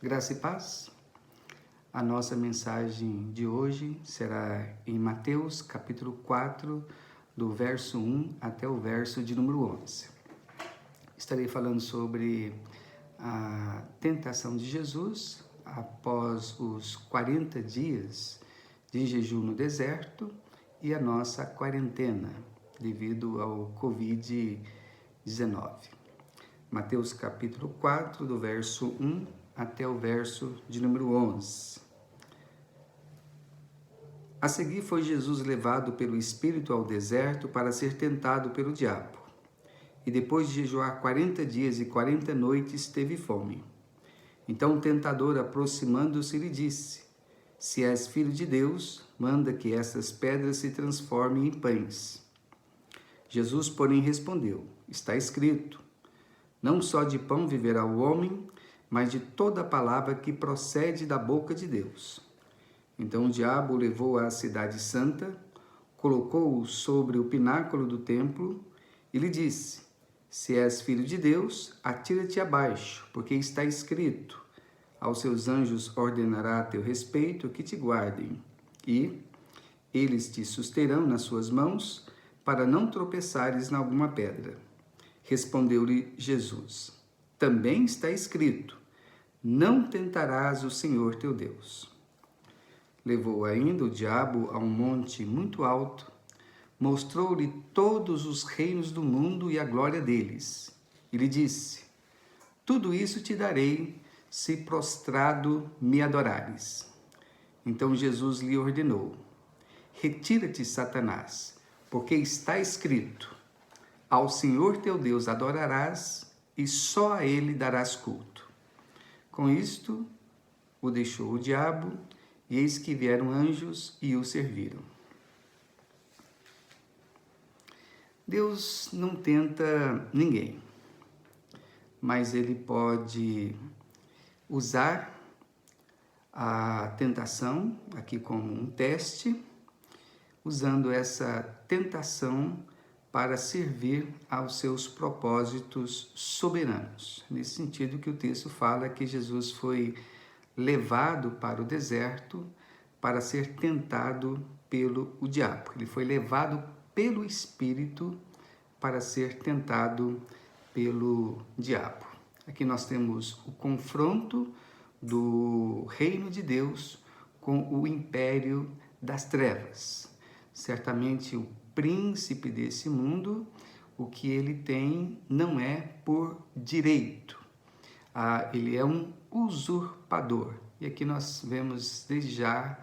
Graça e paz. A nossa mensagem de hoje será em Mateus, capítulo 4, do verso 1 até o verso de número 11. Estarei falando sobre a tentação de Jesus após os 40 dias de jejum no deserto e a nossa quarentena devido ao Covid-19. Mateus capítulo 4, do verso 1 até o verso de número 11. A seguir foi Jesus levado pelo Espírito ao deserto para ser tentado pelo diabo. E depois de jejuar 40 dias e 40 noites, teve fome. Então o tentador, aproximando-se, lhe disse: Se és filho de Deus, manda que essas pedras se transformem em pães. Jesus, porém, respondeu: Está escrito: Não só de pão viverá o homem, mas de toda a palavra que procede da boca de Deus. Então o diabo o levou à cidade santa, colocou-o sobre o pináculo do templo e lhe disse: Se és filho de Deus, atira-te abaixo, porque está escrito: Aos seus anjos ordenará a teu respeito que te guardem, e eles te susterão nas suas mãos, para não tropeçares em alguma pedra. Respondeu-lhe Jesus: Também está escrito: Não tentarás o Senhor teu Deus. Levou ainda o diabo a um monte muito alto, mostrou-lhe todos os reinos do mundo e a glória deles, e lhe disse: Tudo isso te darei, se prostrado me adorares. Então Jesus lhe ordenou: Retira-te, Satanás, porque está escrito: Ao Senhor teu Deus adorarás, e só a ele darás culto. Com isto, o deixou o diabo, e eis que vieram anjos e o serviram. Deus não tenta ninguém, mas ele pode usar a tentação aqui como um teste, usando essa tentação para servir aos seus propósitos soberanos. Nesse sentido que o texto fala que Jesus foi levado para o deserto para ser tentado pelo diabo. Ele foi levado pelo Espírito para ser tentado pelo diabo. Aqui nós temos o confronto do reino de Deus com o império das trevas. Certamente o príncipe desse mundo, o que ele tem não é por direito. Ele é um usurpador. E aqui nós vemos desde já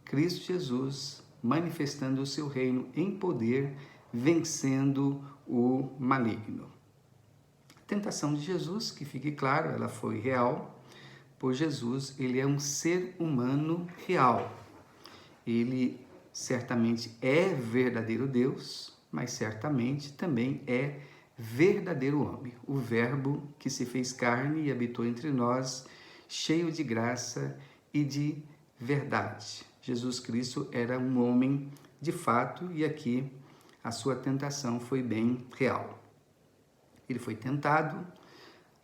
Cristo Jesus manifestando o seu reino em poder, vencendo o maligno. A tentação de Jesus, que fique claro, ela foi real, por Jesus, ele é um ser humano real. Ele certamente é verdadeiro Deus, mas certamente também é verdadeiro homem, o Verbo que se fez carne e habitou entre nós, cheio de graça e de verdade. Jesus Cristo era um homem de fato, e aqui a sua tentação foi bem real. Ele foi tentado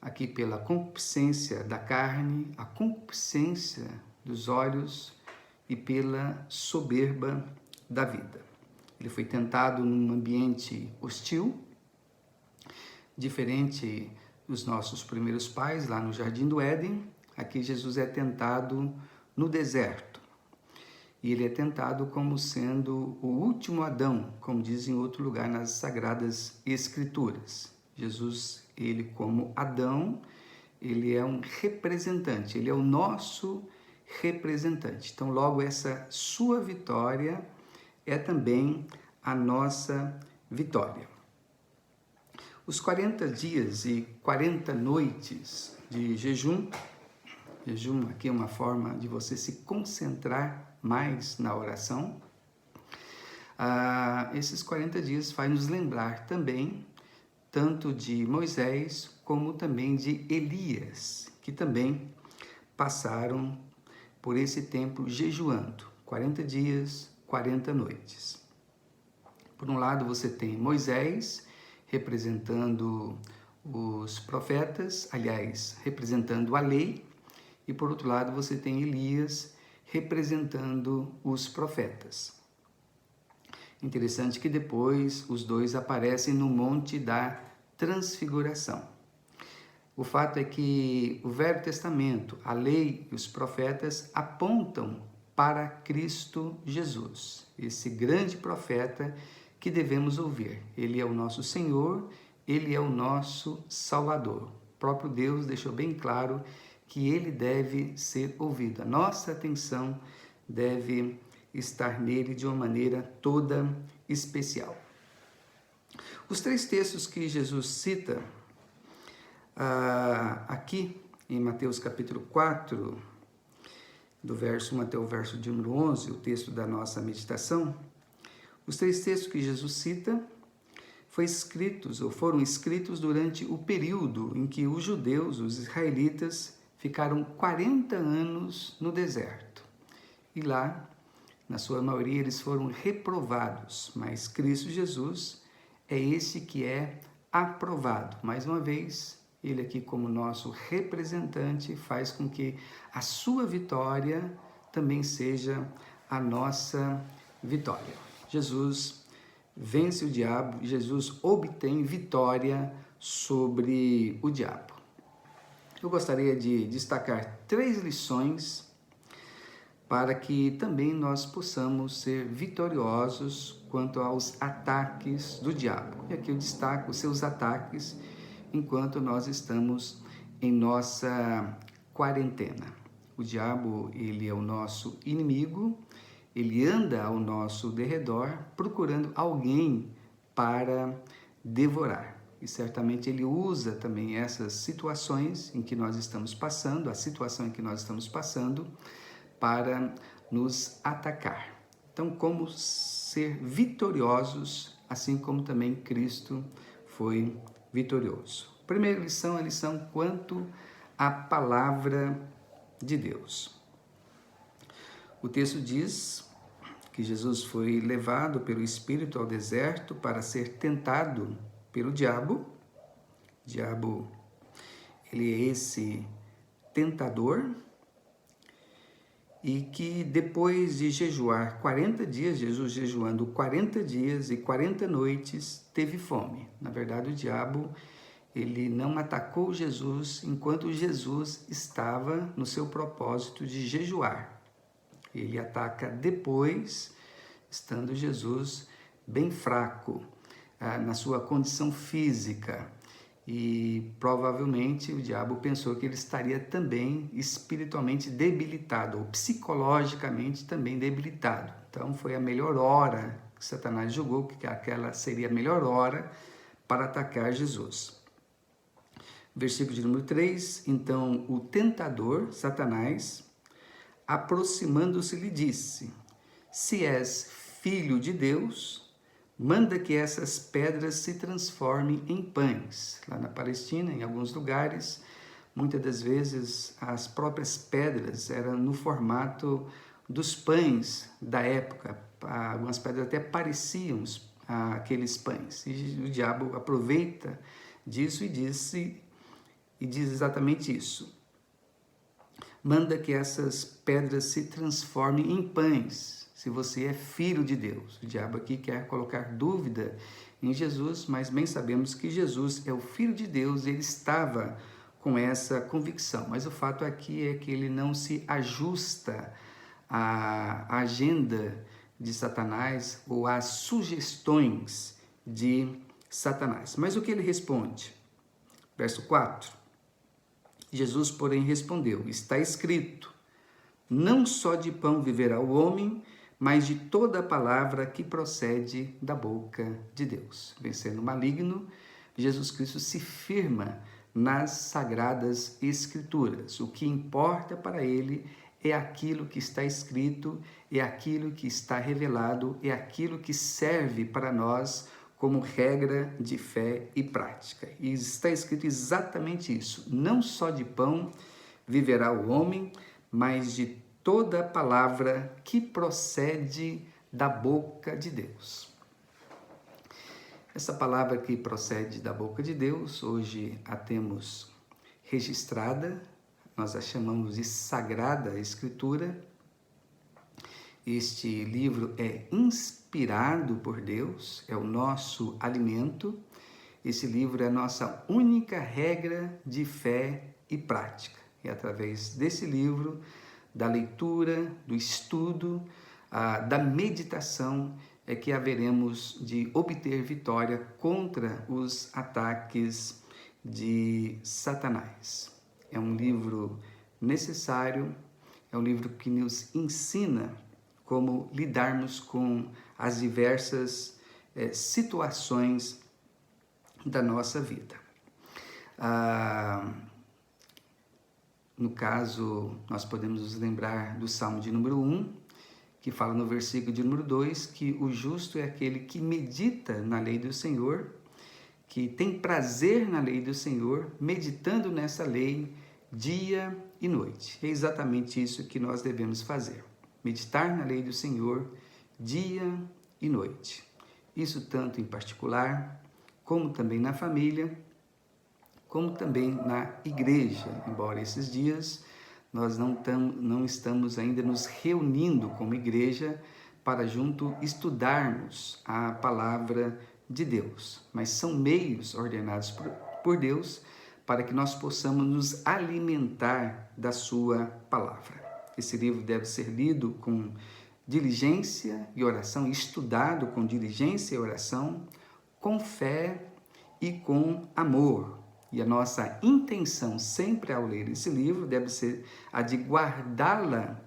aqui pela concupiscência da carne, a concupiscência dos olhos e pela soberba da vida. Ele foi tentado num ambiente hostil, diferente dos nossos primeiros pais, lá no Jardim do Éden. Aqui Jesus é tentado no deserto. E ele é tentado como sendo o último Adão, como diz em outro lugar nas Sagradas Escrituras. Jesus, ele como Adão, ele é um representante, ele é o nosso representante. Então, logo, essa sua vitória é também a nossa vitória. Os 40 dias e 40 noites de jejum aqui é uma forma de você se concentrar mais na oração. Esses 40 dias vai nos lembrar também tanto de Moisés como também de Elias, que também passaram por esse tempo jejuando, 40 dias, 40 noites. Por um lado você tem Moisés representando os profetas, aliás, representando a lei, e por outro lado você tem Elias representando os profetas. Interessante que depois os dois aparecem no Monte da Transfiguração. O fato é que o Velho Testamento, a lei e os profetas apontam para Cristo Jesus, esse grande profeta que devemos ouvir. Ele é o nosso Senhor, ele é o nosso Salvador. O próprio Deus deixou bem claro que ele deve ser ouvido. A nossa atenção deve estar nele de uma maneira toda especial. Os 3 textos que Jesus cita aqui em Mateus capítulo 4, do verso 1 até o verso de número 11, o texto da nossa meditação, os 3 textos que Jesus cita foram escritos durante o período em que os judeus, os israelitas, ficaram 40 anos no deserto. E lá, na sua maioria, eles foram reprovados, mas Cristo Jesus é esse que é aprovado. Mais uma vez, ele aqui como nosso representante faz com que a sua vitória também seja a nossa vitória. Jesus vence o diabo, Jesus obtém vitória sobre o diabo. Eu gostaria de destacar 3 lições para que também nós possamos ser vitoriosos quanto aos ataques do diabo. E aqui eu destaco os seus ataques enquanto nós estamos em nossa quarentena. O diabo, ele é o nosso inimigo, ele anda ao nosso derredor procurando alguém para devorar. E certamente ele usa também essas situações em que nós estamos passando, a situação em que nós estamos passando, para nos atacar. Então, como ser vitoriosos, assim como também Cristo foi vitorioso. Primeira lição, a lição quanto à palavra de Deus. O texto diz que Jesus foi levado pelo Espírito ao deserto para ser tentado pelo diabo. O diabo, ele é esse tentador, e que depois de jejuar 40 dias, Jesus jejuando 40 dias e 40 noites, teve fome. Na verdade, o diabo, ele não atacou Jesus enquanto Jesus estava no seu propósito de jejuar. Ele ataca depois, estando Jesus bem fraco na sua condição física. E provavelmente o diabo pensou que ele estaria também espiritualmente debilitado, ou psicologicamente também debilitado. Então foi a melhor hora que Satanás julgou que aquela seria a melhor hora para atacar Jesus. Versículo de número 3, então o tentador, Satanás, aproximando-se lhe disse: se és filho de Deus, manda que essas pedras se transformem em pães. Lá na Palestina, em alguns lugares, muitas das vezes as próprias pedras eram no formato dos pães da época. Algumas pedras até pareciam aqueles pães. E o diabo aproveita disso e diz exatamente isso. Manda que essas pedras se transformem em pães. Se você é filho de Deus. O diabo aqui quer colocar dúvida em Jesus, mas bem sabemos que Jesus é o Filho de Deus, ele estava com essa convicção. Mas o fato aqui é que ele não se ajusta à agenda de Satanás ou às sugestões de Satanás. Mas o que ele responde? Verso 4. Jesus, porém, respondeu: está escrito, não só de pão viverá o homem, mas de toda a palavra que procede da boca de Deus. Vencendo o maligno, Jesus Cristo se firma nas sagradas escrituras. O que importa para ele é aquilo que está escrito, é aquilo que está revelado, é aquilo que serve para nós como regra de fé e prática. E está escrito exatamente isso. Não só de pão viverá o homem, mas de toda a palavra que procede da boca de Deus. Essa palavra que procede da boca de Deus, hoje a temos registrada nós a chamamos de Sagrada Escritura. Este livro é inspirado por Deus, é o nosso alimento. Esse livro é a nossa única regra de fé e prática. E através desse livro, da leitura, do estudo, da meditação, é que haveremos de obter vitória contra os ataques de Satanás. É um livro necessário, é um livro que nos ensina como lidarmos com as diversas situações da nossa vida. No caso, nós podemos nos lembrar do Salmo de número 1, que fala no versículo de número 2, que o justo é aquele que medita na lei do Senhor, que tem prazer na lei do Senhor, meditando nessa lei dia e noite. É exatamente isso que nós devemos fazer. Meditar na lei do Senhor dia e noite. Isso tanto em particular, como também na família, como também na igreja. Embora esses dias nós não estamos ainda nos reunindo como igreja para junto estudarmos a palavra de Deus, mas são meios ordenados por Deus para que nós possamos nos alimentar da sua palavra. Esse livro deve ser lido com diligência e oração, estudado com diligência e oração, com fé e com amor. E a nossa intenção sempre ao ler esse livro deve ser a de guardá-la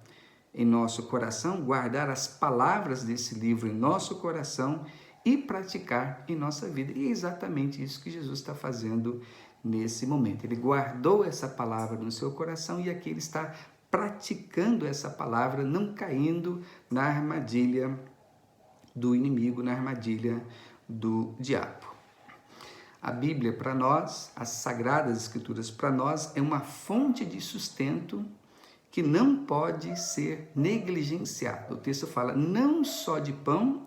em nosso coração, guardar as palavras desse livro em nosso coração e praticar em nossa vida. E é exatamente isso que Jesus está fazendo nesse momento. Ele guardou essa palavra no seu coração e aqui ele está praticando essa palavra, não caindo na armadilha do inimigo, na armadilha do diabo. A Bíblia para nós, as Sagradas Escrituras para nós, é uma fonte de sustento que não pode ser negligenciado. O texto fala, não só de pão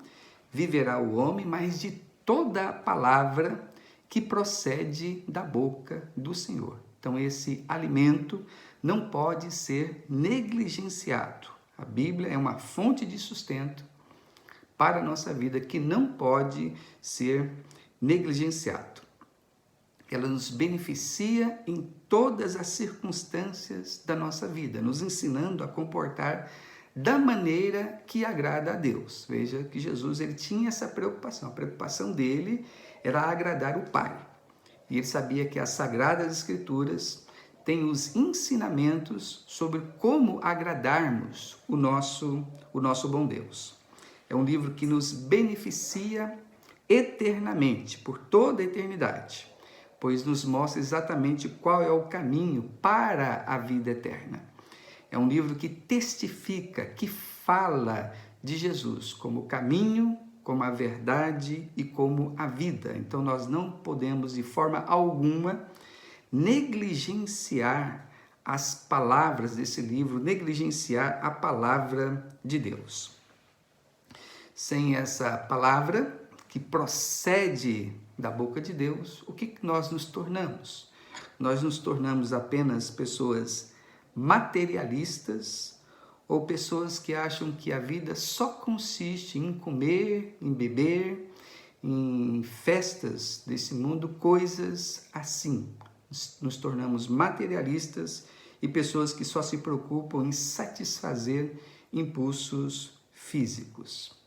viverá o homem, mas de toda a palavra que procede da boca do Senhor. Então esse alimento não pode ser negligenciado. A Bíblia é uma fonte de sustento para a nossa vida que não pode ser negligenciado. Ela nos beneficia em todas as circunstâncias da nossa vida, nos ensinando a comportar da maneira que agrada a Deus. Veja que Jesus ele tinha essa preocupação. A preocupação dele era agradar o Pai. E ele sabia que as Sagradas Escrituras têm os ensinamentos sobre como agradarmos o nosso bom Deus. É um livro que nos beneficia eternamente, por toda a eternidade, pois nos mostra exatamente qual é o caminho para a vida eterna. É um livro que testifica, que fala de Jesus como o caminho, como a verdade e como a vida. Então nós não podemos de forma alguma negligenciar as palavras desse livro, negligenciar a palavra de Deus. Sem essa palavra que procede da boca de Deus, o que nós nos tornamos? Nós nos tornamos apenas pessoas materialistas ou pessoas que acham que a vida só consiste em comer, em beber, em festas desse mundo, coisas assim. Nos tornamos materialistas e pessoas que só se preocupam em satisfazer impulsos físicos.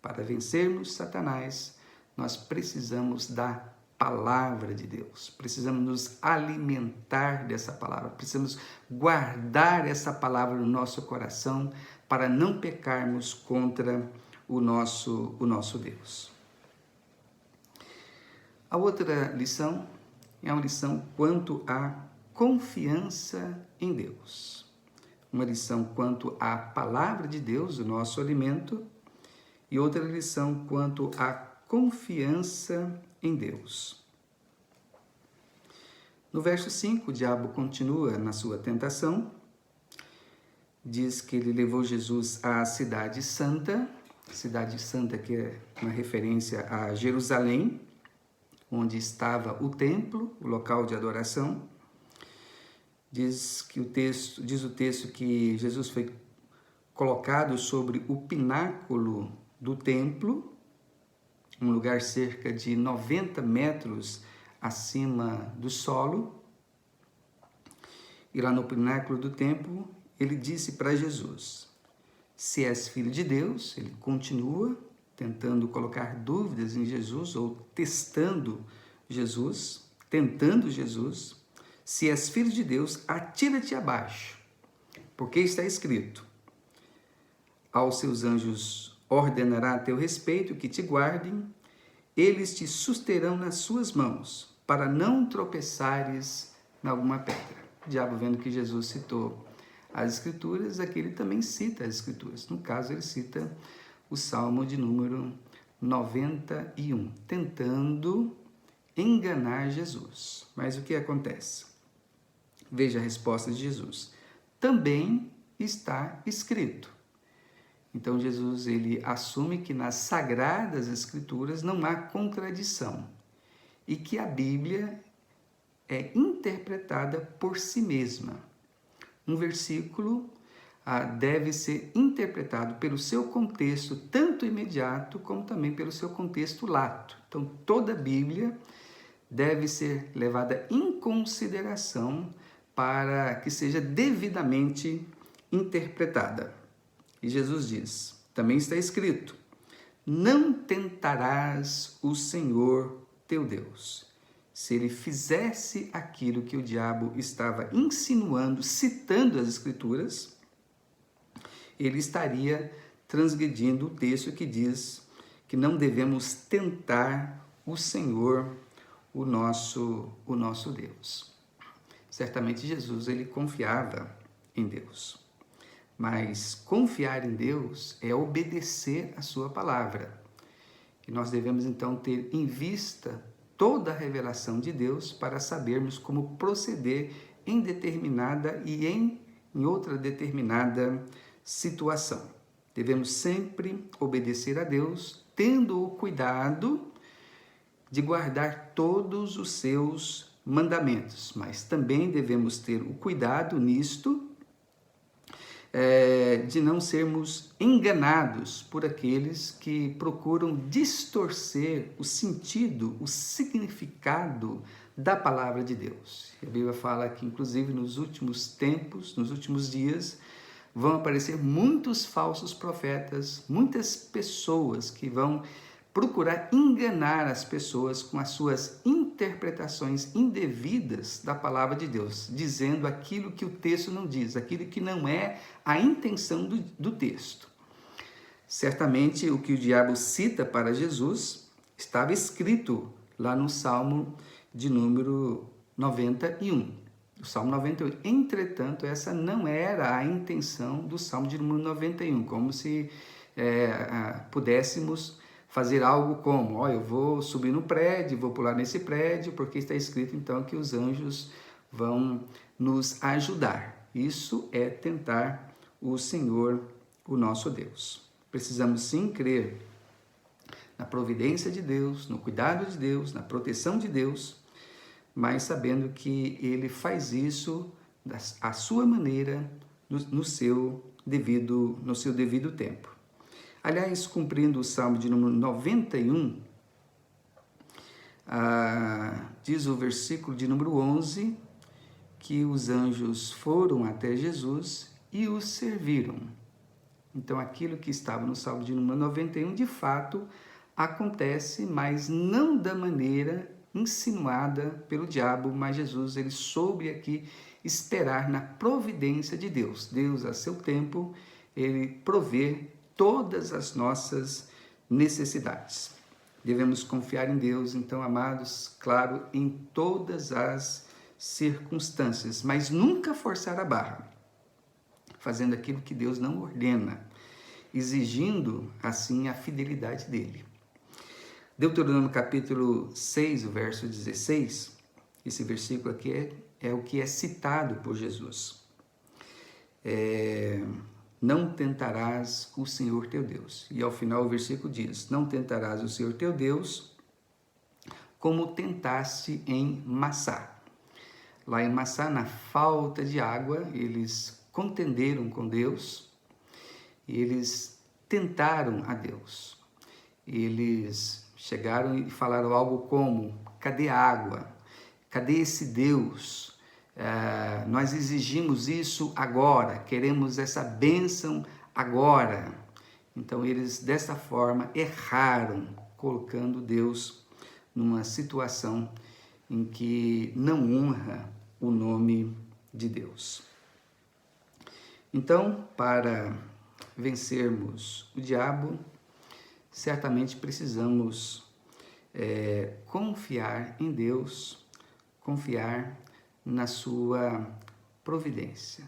Para vencermos Satanás, nós precisamos da palavra de Deus, precisamos nos alimentar dessa palavra, precisamos guardar essa palavra no nosso coração para não pecarmos contra o nosso Deus. A outra lição é uma lição quanto à confiança em Deus. Uma lição quanto à palavra de Deus, o nosso alimento, e outra lição quanto à confiança em Deus. No verso 5, o diabo continua na sua tentação. Diz que ele levou Jesus à cidade santa que é uma referência a Jerusalém, onde estava o templo, o local de adoração. diz o texto que Jesus foi colocado sobre o pináculo do templo, um lugar cerca de 90 metros acima do solo. E lá no pináculo do templo, ele disse para Jesus: se és filho de Deus, ele continua tentando colocar dúvidas em Jesus, ou tentando Jesus. Se és filho de Deus, atira-te abaixo, porque está escrito: aos seus anjos ordenará a teu respeito que te guardem, eles te susterão nas suas mãos, para não tropeçares em alguma pedra. O diabo, vendo que Jesus citou as Escrituras, aqui ele também cita as Escrituras. No caso, ele cita o Salmo de número 91, tentando enganar Jesus. Mas o que acontece? Veja a resposta de Jesus: também está escrito. Então Jesus, ele assume que nas Sagradas Escrituras não há contradição e que a Bíblia é interpretada por si mesma. Um versículo deve ser interpretado pelo seu contexto, tanto imediato como também pelo seu contexto lato. Então, toda a Bíblia deve ser levada em consideração para que seja devidamente interpretada. E Jesus diz, também está escrito: não tentarás o Senhor teu Deus. Se ele fizesse aquilo que o diabo estava insinuando, citando as Escrituras, ele estaria transgredindo o texto que diz que não devemos tentar o Senhor, o nosso Deus. Certamente Jesus, ele confiava em Deus, mas confiar em Deus é obedecer a sua palavra. E nós devemos então ter em vista toda a revelação de Deus para sabermos como proceder em determinada e em outra determinada situação. Devemos sempre obedecer a Deus, tendo o cuidado de guardar todos os seus mandamentos, mas também devemos ter o cuidado nisto de não sermos enganados por aqueles que procuram distorcer o sentido, o significado da palavra de Deus. A Bíblia fala que, inclusive, nos últimos tempos, nos últimos dias, vão aparecer muitos falsos profetas, muitas pessoas que vão procurar enganar as pessoas com as suas interpretações indevidas da palavra de Deus, dizendo aquilo que o texto não diz, aquilo que não é a intenção do texto. Certamente o que o diabo cita para Jesus estava escrito lá no Salmo de número 91. O Salmo 91. Entretanto, essa não era a intenção do Salmo de número 91, como se pudéssemos fazer algo como, eu vou subir no prédio, vou pular nesse prédio, porque está escrito então que os anjos vão nos ajudar. Isso é tentar o Senhor, o nosso Deus. Precisamos sim crer na providência de Deus, no cuidado de Deus, na proteção de Deus, mas sabendo que Ele faz isso à sua maneira, no seu devido tempo. Aliás, cumprindo o Salmo de número 91, diz o versículo de número 11, que os anjos foram até Jesus e o serviram. Então, aquilo que estava no Salmo de número 91, de fato, acontece, mas não da maneira insinuada pelo diabo, mas Jesus, ele soube aqui esperar na providência de Deus. Deus, a seu tempo, ele provê todas as nossas necessidades. Devemos confiar em Deus, então, amados, claro, em todas as circunstâncias, mas nunca forçar a barra, fazendo aquilo que Deus não ordena, exigindo, assim, a fidelidade dele. Deuteronômio capítulo 6, o verso 16, esse versículo aqui é o que é citado por Jesus. Não tentarás o Senhor teu Deus. E ao final o versículo diz, não tentarás o Senhor teu Deus como tentaste em Massá. Lá em Massá, na falta de água, eles contenderam com Deus, eles tentaram a Deus. Eles chegaram e falaram algo como: cadê a água? Cadê esse Deus? Nós exigimos isso agora, queremos essa bênção agora. Então eles dessa forma erraram, colocando Deus numa situação em que não honra o nome de Deus. Então, para vencermos o diabo, certamente precisamos confiar em Deus, confiar na sua providência.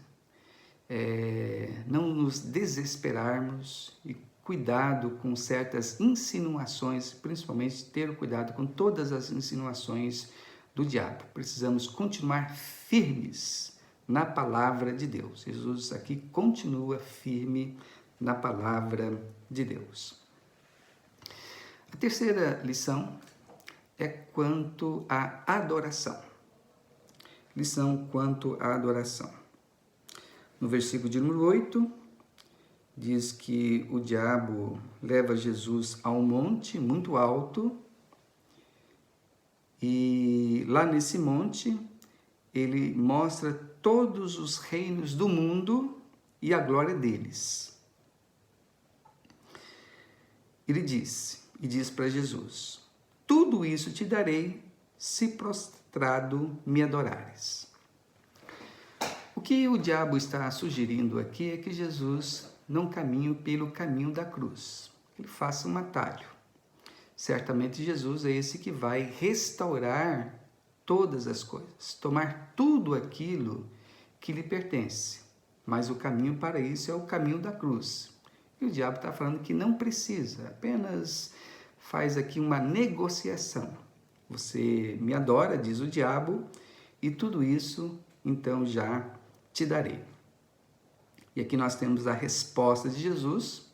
Não nos desesperarmos e cuidado com certas insinuações, principalmente ter cuidado com todas as insinuações do diabo. Precisamos continuar firmes na palavra de Deus. Jesus aqui continua firme na palavra de Deus. A terceira lição é quanto à adoração. Lição quanto à adoração. No versículo de número 8, diz que o diabo leva Jesus a um monte muito alto e lá nesse monte ele mostra todos os reinos do mundo e a glória deles. Ele diz para Jesus: tudo isso te darei se prostrado me adorares. O que o diabo está sugerindo aqui é que Jesus não caminhe pelo caminho da cruz, ele faça um atalho. Certamente Jesus é esse que vai restaurar todas as coisas, tomar tudo aquilo que lhe pertence. Mas o caminho para isso é o caminho da cruz. E o diabo está falando que não precisa, apenas faz aqui uma negociação. Você me adora, diz o diabo, e tudo isso então já te darei. E aqui nós temos a resposta de Jesus,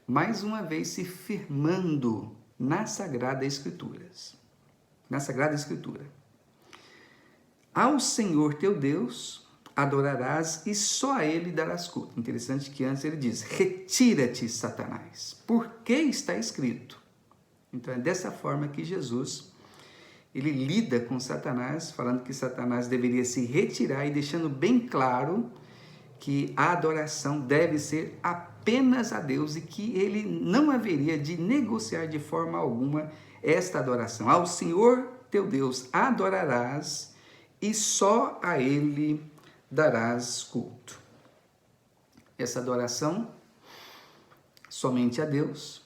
mais uma vez se firmando nas Sagradas Escrituras. Na Sagrada Escritura. Ao Senhor teu Deus adorarás e só a Ele darás culto. Interessante que antes ele diz: retira-te, Satanás, porque está escrito. Então é dessa forma que Jesus ele lida com Satanás, falando que Satanás deveria se retirar e deixando bem claro que a adoração deve ser apenas a Deus e que ele não haveria de negociar de forma alguma esta adoração. Ao Senhor teu Deus adorarás e só a Ele darás culto. Essa adoração somente a Deus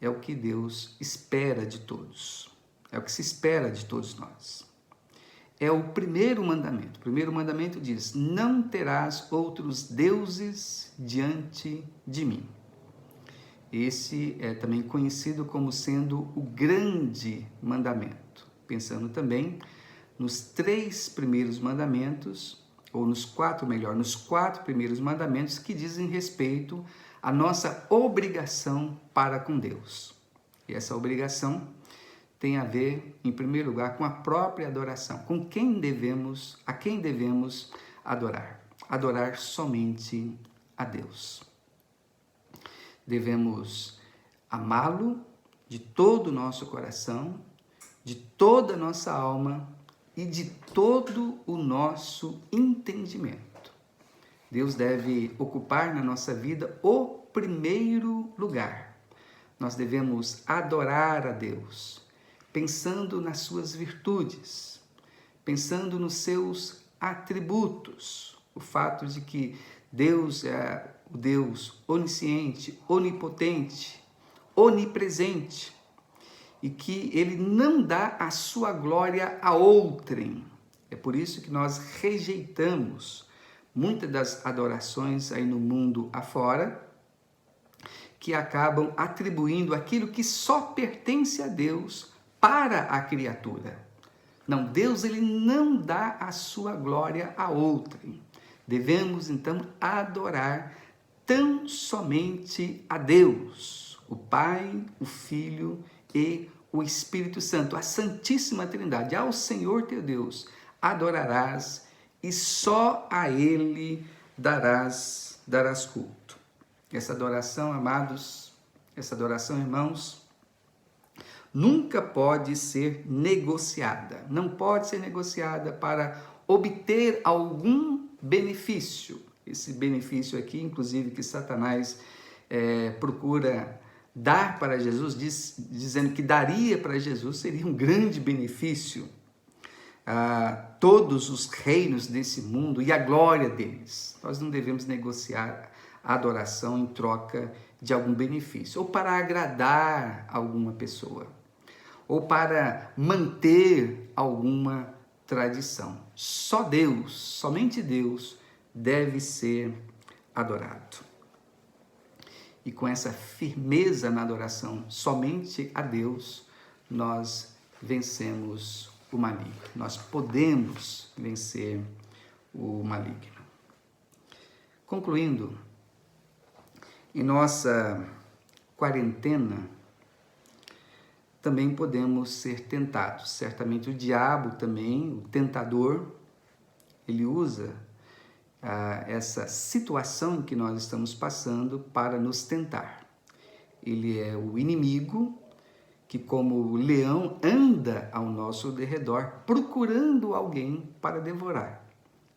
é o que Deus espera de todos. É o que se espera de todos nós. É o primeiro mandamento. O primeiro mandamento diz: não terás outros deuses diante de mim. Esse é também conhecido como sendo o grande mandamento. Pensando também nos 3 primeiros mandamentos, ou nos 4 primeiros mandamentos que dizem respeito à nossa obrigação para com Deus. E essa obrigação tem a ver, em primeiro lugar, com a própria adoração, a quem devemos adorar. Adorar somente a Deus. Devemos amá-lo de todo o nosso coração, de toda a nossa alma e de todo o nosso entendimento. Deus deve ocupar na nossa vida o primeiro lugar. Nós devemos adorar a Deus, pensando nas suas virtudes, pensando nos seus atributos. O fato de que Deus é o Deus onisciente, onipotente, onipresente, e que Ele não dá a sua glória a outrem. É por isso que nós rejeitamos muitas das adorações aí no mundo afora, que acabam atribuindo aquilo que só pertence a Deus para a criatura. Não, Deus ele não dá a sua glória a outrem. Devemos então adorar tão somente a Deus, o Pai, o Filho e o Espírito Santo, a Santíssima Trindade. Ao Senhor teu Deus adorarás e só a Ele darás culto. Essa adoração, amados, essa adoração, irmãos, nunca pode ser negociada. Não pode ser negociada para obter algum benefício. Esse benefício aqui, inclusive, que Satanás procura dar para Jesus, dizendo que daria para Jesus, seria um grande benefício a todos os reinos desse mundo e a glória deles. Nós não devemos negociar a adoração em troca de algum benefício, ou para agradar alguma pessoa, ou para manter alguma tradição. Só Deus, somente Deus, deve ser adorado. E com essa firmeza na adoração somente a Deus, nós vencemos o maligno. Nós podemos vencer o maligno. Concluindo, em nossa quarentena, também podemos ser tentados. Certamente o diabo também, o tentador, ele usa essa situação em que nós estamos passando para nos tentar. Ele é o inimigo que, como leão, anda ao nosso derredor procurando alguém para devorar.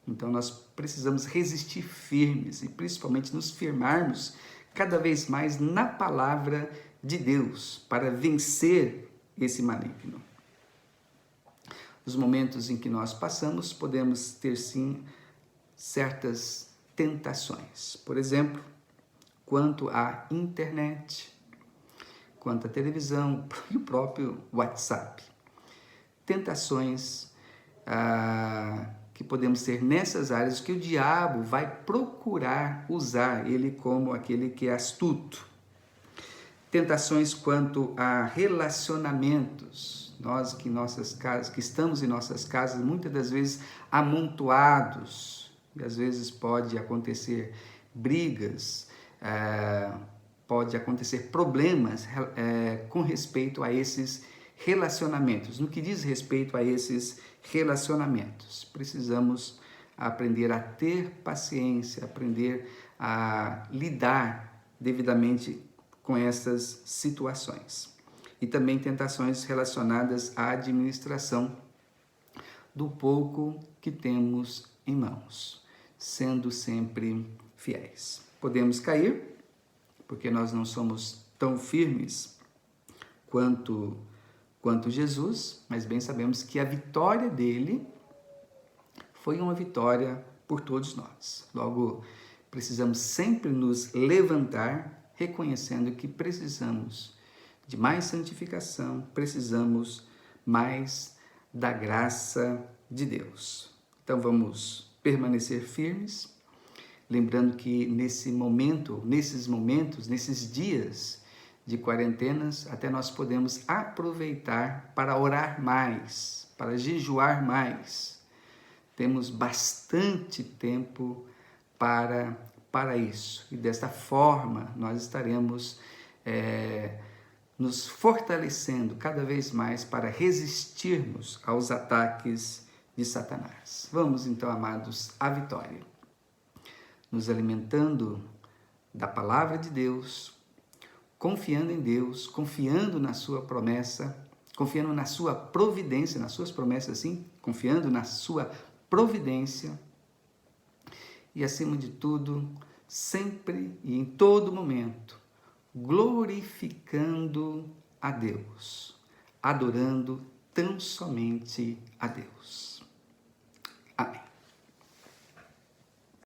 Então nós precisamos resistir firmes e principalmente nos firmarmos cada vez mais na palavra de Deus para vencer esse maligno. Nos momentos em que nós passamos, podemos ter sim certas tentações. Por exemplo, quanto à internet, quanto à televisão e o próprio WhatsApp. Tentações que podemos ter nessas áreas que o diabo vai procurar usar ele como aquele que é astuto. Tentações quanto a relacionamentos. Nós que estamos em nossas casas, muitas das vezes amontoados, e às vezes pode acontecer brigas, pode acontecer problemas com respeito a esses relacionamentos. No que diz respeito a esses relacionamentos, precisamos aprender a ter paciência, aprender a lidar devidamente com essas situações. E também tentações relacionadas à administração do pouco que temos em mãos, sendo sempre fiéis. Podemos cair, porque nós não somos tão firmes quanto Jesus, mas bem sabemos que a vitória dele foi uma vitória por todos nós. Logo, precisamos sempre nos levantar, reconhecendo que precisamos de mais santificação, precisamos mais da graça de Deus. Então vamos permanecer firmes, lembrando que nesses momentos, nesses dias de quarentenas, até nós podemos aproveitar para orar mais, para jejuar mais. Temos bastante tempo para isso. E desta forma nós estaremos nos fortalecendo cada vez mais para resistirmos aos ataques de Satanás. Vamos então, amados, à vitória. Nos alimentando da palavra de Deus, confiando em Deus, confiando na sua promessa, confiando na sua providência, nas suas promessas, sim, confiando na sua providência e, acima de tudo, sempre e em todo momento, glorificando a Deus, adorando tão somente a Deus.